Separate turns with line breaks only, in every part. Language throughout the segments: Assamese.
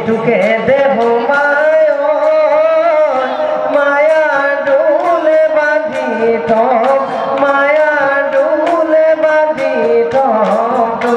তোকে দেব মায় মায়া ডুলে বাঁধি থম মায়া ডুলে বাঁধি থম তো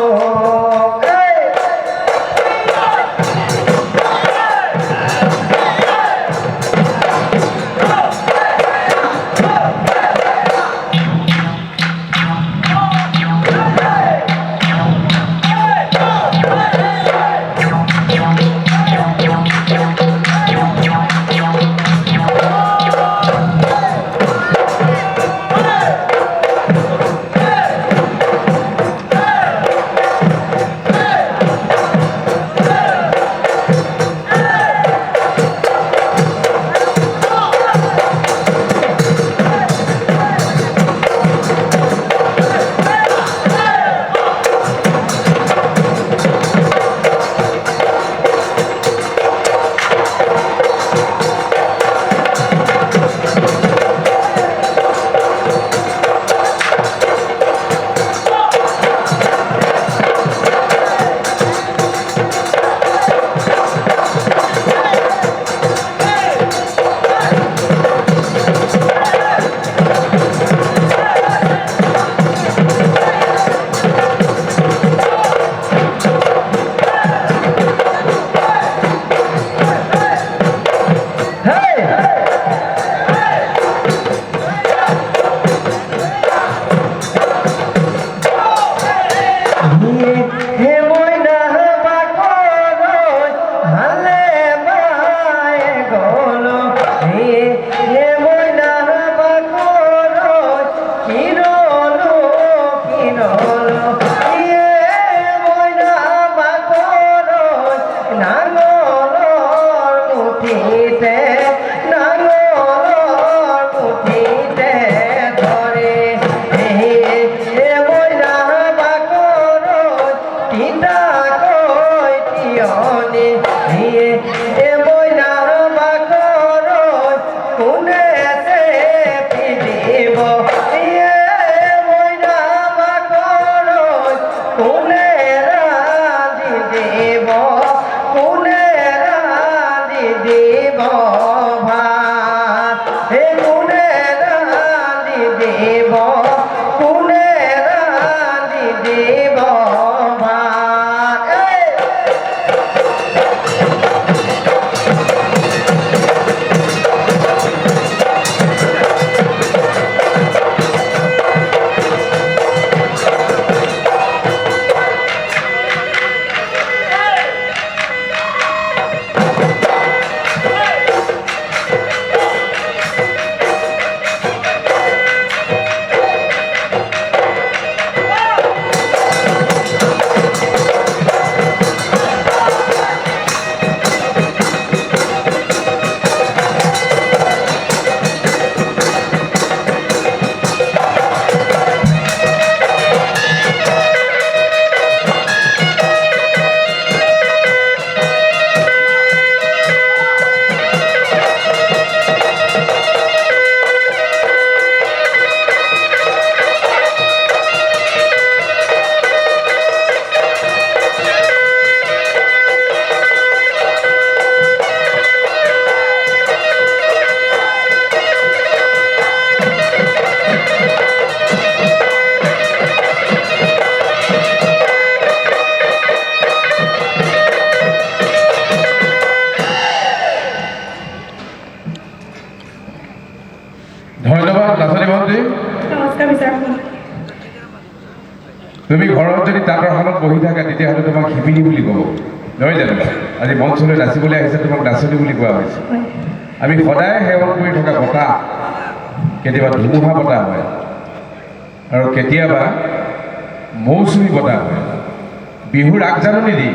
তুমি ঘৰত যদি তাঁতৰ শালত বহি থাকা তেতিয়াহ'লে তোমাক শিপিনী বুলি ক'ব নহয় জানো আজি মঞ্চলৈ নাচিবলৈ আহিছে তোমাক নাচনী বুলি কোৱা হৈছে আমি সদায় সেৱন কৰি থকা বতাহ কেতিয়াবা ধুমুহা বতাহ হয় আৰু কেতিয়াবা মৌচুমী বতাহ হয় বিহুৰ আগজাননী দি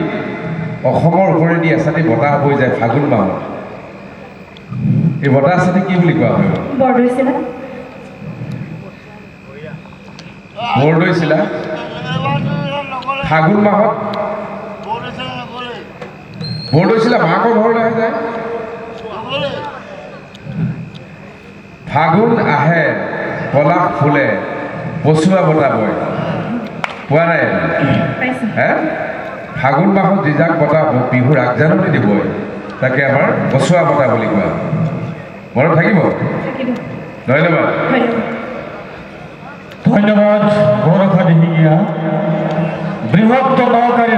অসমৰ ওপৰেদি এচাটি বতাহ বৈ যায় ফাগুন মাহত এই বতাহ এচাটি কি বুলি কোৱা হয় বৰদৈচিলা ফাগুন মাহত বৰদৈচিলা মাকৰ ঘৰলৈ আহি যায় ফাগুন আহে পলাশ ফুলে পচুৱা বতাহ বয় পোৱা নাই হে ফাগুন মাহত যিজাক বতাহ বিহুৰ আগজাননী দিবই তাকে আমাৰ বচোৱা বতাহ বুলি কোৱা মনত থাকিব ধন্যবাদ
ধন্যবাদ বাৰশা দিহিঙীয়া বৃহত্তম নকাৰী